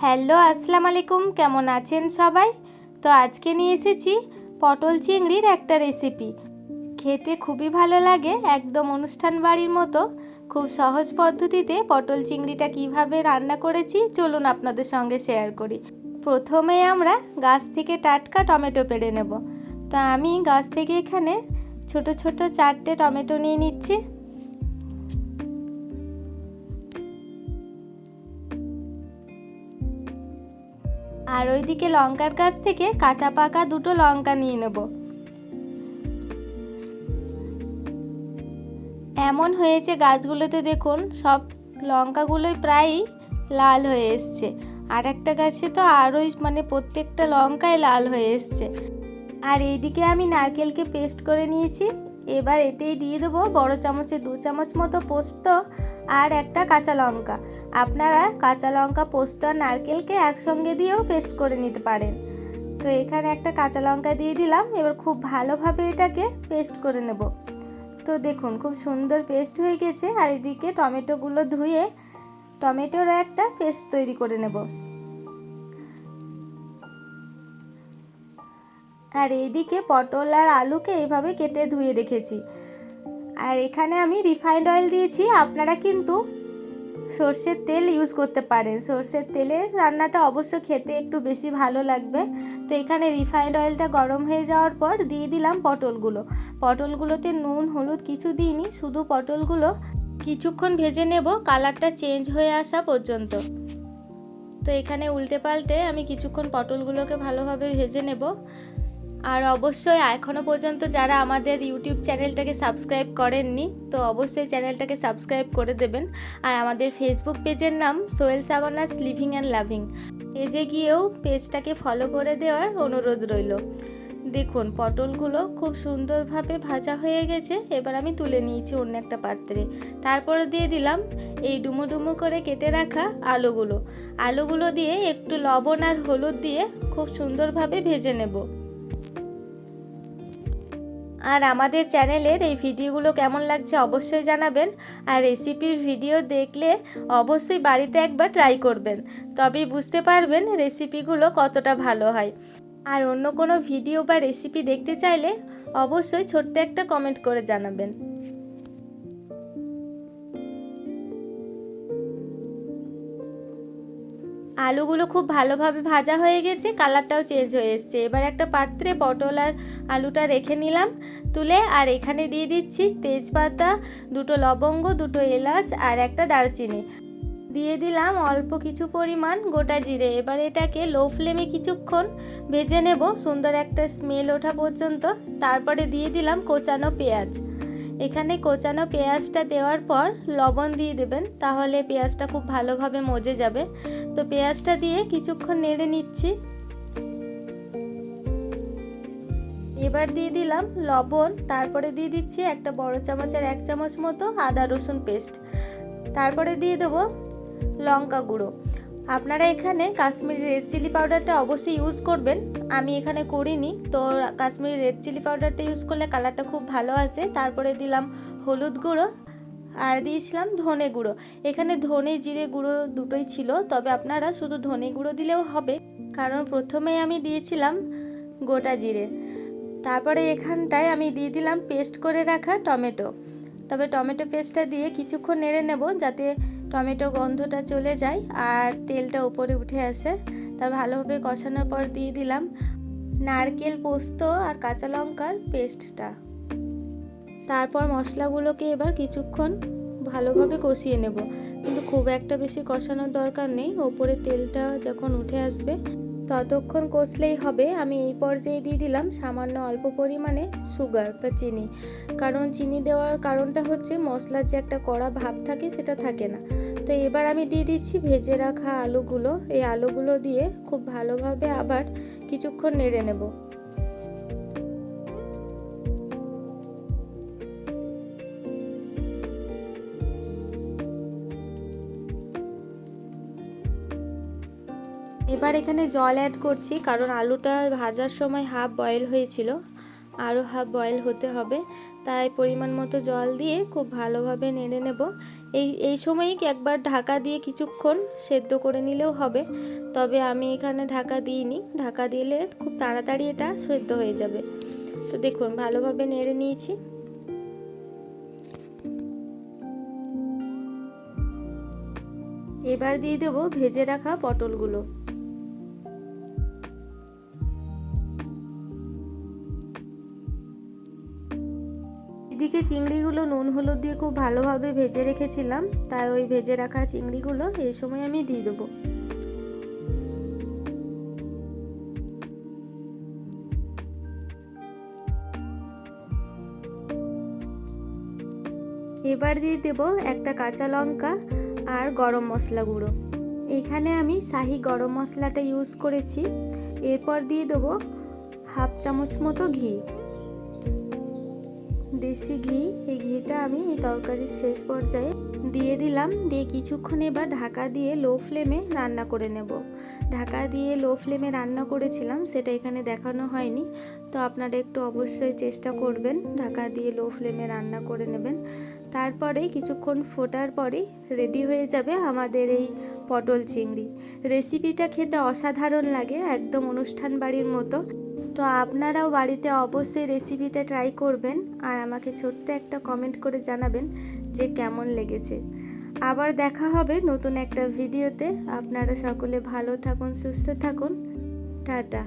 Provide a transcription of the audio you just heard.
Hello, আসসালামু আলাইকুম। কেমন আছেন সবাই? তো আজকে নিয়ে এসেছি পটল চিংড়ির একটা রেসিপি। খেতে খুবই ভালো লাগে, একদম অনুষ্ঠান বাড়ির মতো। খুব সহজ পদ্ধতিতে পটল চিংড়িটা কিভাবে রান্না করেছি চলুন আপনাদের সঙ্গে শেয়ার করি। প্রথমে আমরা গাছ থেকে টাটকা টমেটো পেড়ে নেব। তা আমি গাছ থেকে এখানে ছোট ছোট 4টে টমেটো নিয়ে নিচ্ছি। আর ওইদিকে লঙ্কার গাছ থেকে কাঁচা পাকা 2টো লঙ্কা নিয়ে নেব। এমন হয়েছে গাছগুলোতে দেখুন সব লঙ্কাগুলোই প্রায়ই লাল হয়ে এসছে, আর একটা গাছে তো আরোই প্রত্যেকটা লঙ্কাই লাল হয়ে এসছে। আর এইদিকে আমি নারকেলকে পেস্ট করে নিয়েছি। এবার এতেই দিয়ে দেবো বড় চামচে 2 চামচ মতো পোস্ত আর একটা কাঁচা লঙ্কা। আপনারা কাঁচা লঙ্কা, পোস্ত আর নারকেলকে একসঙ্গে দিয়েও পেস্ট করে নিতে পারেন। তো এখানে একটা কাঁচা লঙ্কা দিয়ে দিলাম। এবার খুব ভালোভাবে এটাকে পেস্ট করে নেব। তো দেখুন খুব সুন্দর পেস্ট হয়ে গেছে। আর এদিকে টমেটোগুলো ধুয়ে টমেটোর একটা পেস্ট তৈরি করে নেব। আর এইদিকে পটল আর আলুকে এইভাবে কেটে ধুয়ে রেখেছি। আর এখানে আমি রিফাইন্ড অয়েল দিয়েছি, আপনারা কিন্তু সর্ষের তেল ইউজ করতে পারেন। সর্ষের তেলের রান্নাটা অবশ্য খেতে একটু বেশি ভালো লাগবে। তো এখানে রিফাইন্ড অয়েলটা গরম হয়ে যাওয়ার পর দিয়ে দিলাম পটলগুলোতে নুন হলুদ কিছু দিইনি, শুধু পটলগুলো কিছুক্ষণ ভেজে নেব কালারটা চেঞ্জ হয়ে আসা পর্যন্ত। তো এখানে উল্টে পাল্টে আমি কিছুক্ষণ পটলগুলোকে ভালোভাবে ভেজে নেব। আর অবশ্যই এখনও পর্যন্ত যারা আমাদের ইউটিউব চ্যানেলটাকে সাবস্ক্রাইব করেননি তো অবশ্যই চ্যানেলটাকে সাবস্ক্রাইব করে দেবেন। আর আমাদের ফেসবুক পেজের নাম সোহেল সাবানাস লিভিং অ্যান্ড লাভিং, পেজে গিয়েও পেজটাকে ফলো করে দেওয়ার অনুরোধ রইল। দেখুন পটলগুলো খুব সুন্দরভাবে ভাজা হয়ে গেছে। এবার আমি তুলে নিয়েছি অন্য একটা পাত্রে। তারপরে দিয়ে দিলাম এই ডুমো ডুমো করে কেটে রাখা আলুগুলো দিয়ে একটু লবণ আর হলুদ দিয়ে খুব সুন্দরভাবে ভেজে নেব। আর আমাদের চ্যানেলের এই ভিডিওগুলো কেমন লাগছে অবশ্যই জানাবেন। আর রেসিপির ভিডিও দেখলে অবশ্যই বাড়িতে একবার ট্রাই করবেন, তবেই বুঝতে পারবেন রেসিপিগুলো কতটা ভালো হয়। আর অন্য কোনো ভিডিও বা রেসিপি দেখতে চাইলে অবশ্যই ছোট্ট একটা কমেন্ট করে জানাবেন। আলুগুলো খুব ভালোভাবে ভাজা হয়ে গেছে, কালারটাও চেঞ্জ হয়ে এসছে। এবার একটা পাত্রে পটল আর আলুটা রেখে নিলাম তুলে। আর এখানে দিয়ে দিচ্ছি তেজপাতা, 2টো লবঙ্গ, 2টো এলাচ আর একটা দারচিনি। দিয়ে দিলাম অল্প কিছু পরিমাণ গোটা জিরে। এবার এটাকে লো ফ্লেমে কিছুক্ষণ ভেজে নেব সুন্দর একটা স্মেল ওঠা পর্যন্ত। তারপরে দিয়ে দিলাম কোচানো পেঁয়াজ। এখানে কোচানো পেঁয়াজটা দেওয়ার পর লবণ দিয়ে দেবেন, তাহলে পেঁয়াজটা খুব ভালোভাবে মজে যাবে। তো পেঁয়াজটা দিয়ে কিছুক্ষণ নেড়ে নিচ্ছি। এবার দিয়ে দিলাম লবণ, তারপরে দিয়ে দিচ্ছি একটা বড় চামচের 1 চামচ মতো আদা রসুন পেস্ট। তারপরে দিয়ে দেবো লঙ্কা গুঁড়ো। আপনারা এখানে কাশ্মীরি রেড চিলি পাউডারটা অবশ্যই ইউজ করবেন, আমি এখানে করিনি। তো কাশ্মীরি রেড চিলি পাউডারটা ইউজ করলে কালারটা খুব ভালো আসে। তারপরে দিলাম হলুদ গুঁড়ো আর দিয়েছিলাম ধনে গুঁড়ো। এখানে ধনে জিরে গুঁড়ো দুটোই ছিল, তবে আপনারা শুধু ধনে গুঁড়ো দিলেও হবে, কারণ প্রথমেই আমি দিয়েছিলাম গোটা জিরে। তারপরে এখানটায় আমি দিয়ে দিলাম পেস্ট করে রাখা টমেটো। তবে টমেটো পেস্টটা দিয়ে কিছুক্ষণ নেড়ে নেব যাতে টমেটোর গন্ধটা চলে যায় আর তেলটা উপরে উঠে আসে। তার ভালোভাবে কষানোর পর দিয়ে দিলাম নারকেল, পোস্ত আর কাঁচা লঙ্কার পেস্টটা। তারপর মশলাগুলোকে এবার কিছুক্ষণ ভালোভাবে কষিয়ে নেব, কিন্তু খুব একটা বেশি কষানোর দরকার নেই। ওপরে তেলটা যখন উঠে আসবে ততক্ষণ কষলেই হবে। আমি এই পর্যায়ে দিয়ে দিলাম সামান্য অল্প পরিমাণে সুগার বা চিনি, কারণ চিনি দেওয়ার কারণটা হচ্ছে মশলার যে একটা কড়া ভাব থাকে সেটা থাকে না। তো এবার আমি দিয়ে দিচ্ছি ভেজে রাখা আলুগুলো। এই আলুগুলো দিয়ে খুব ভালোভাবে আবার কিছুক্ষণ নেড়ে নেব। এবার এখানে জল অ্যাড করছি, কারণ আলুটা ভাজার সময় হাফ বয়েল হয়েছিল, আরও হাফ বয়েল হতে হবে। তাই পরিমাণ মতো জল দিয়ে খুব ভালোভাবে নেড়ে নেব। এই সময়ই একবার ঢাকা দিয়ে কিছুক্ষণ সেদ্ধ করে নিলেও হবে, তবে আমি এখানে ঢাকা দিইনি, ঢাকা দিলে খুব তাড়াতাড়ি এটা সেদ্ধ হয়ে যাবে। তো দেখুন ভালোভাবে নেড়ে নিয়েছি। এবার দিয়ে দেবো ভেজে রাখা পটলগুলো। এদিকে চিংড়িগুলো নুন হলুদ দিয়ে খুব ভালোভাবে ভেজে রেখেছিলাম, তাই ওই ভেজে রাখা চিংড়িগুলো এই সময় আমি দিয়ে দেবো। এবার দিয়ে দেবো একটা কাঁচা লঙ্কা আর গরম মশলা গুঁড়ো। এখানে আমি শাহি গরম মশলাটা ইউজ করেছি। এরপর দিয়ে দেবো হাফ চামচ মতো ঘি, দেশি ঘি। এই ঘিটা আমি এই তরকারির শেষ পর্যায়ে দিয়ে দিলাম। দিয়ে কিছুক্ষণ এবার ঢাকা দিয়ে লো ফ্লেমে রান্না করে নেব। ঢাকা দিয়ে লো ফ্লেমে রান্না করেছিলাম, সেটা এখানে দেখানো হয়নি, তো আপনারা একটু অবশ্যই চেষ্টা করবেন ঢাকা দিয়ে লো ফ্লেমে রান্না করে নেবেন। তারপরে কিছুক্ষণ ফোটার পরেই রেডি হয়ে যাবে আমাদের এই পটল চিংড়ি। রেসিপিটা খেতে অসাধারণ লাগে, একদম অনুষ্ঠান বাড়ির মতো। তো আপনারাও বাড়িতে অবশ্যই রেসিপিটা ট্রাই করবেন আর আমাকে ছোট্ট একটা কমেন্ট করে জানাবেন যে কেমন লেগেছে। আবার দেখা হবে নতুন একটা ভিডিওতে। আপনারা সকলে ভালো থাকুন, সুস্থ থাকুন। টাটা।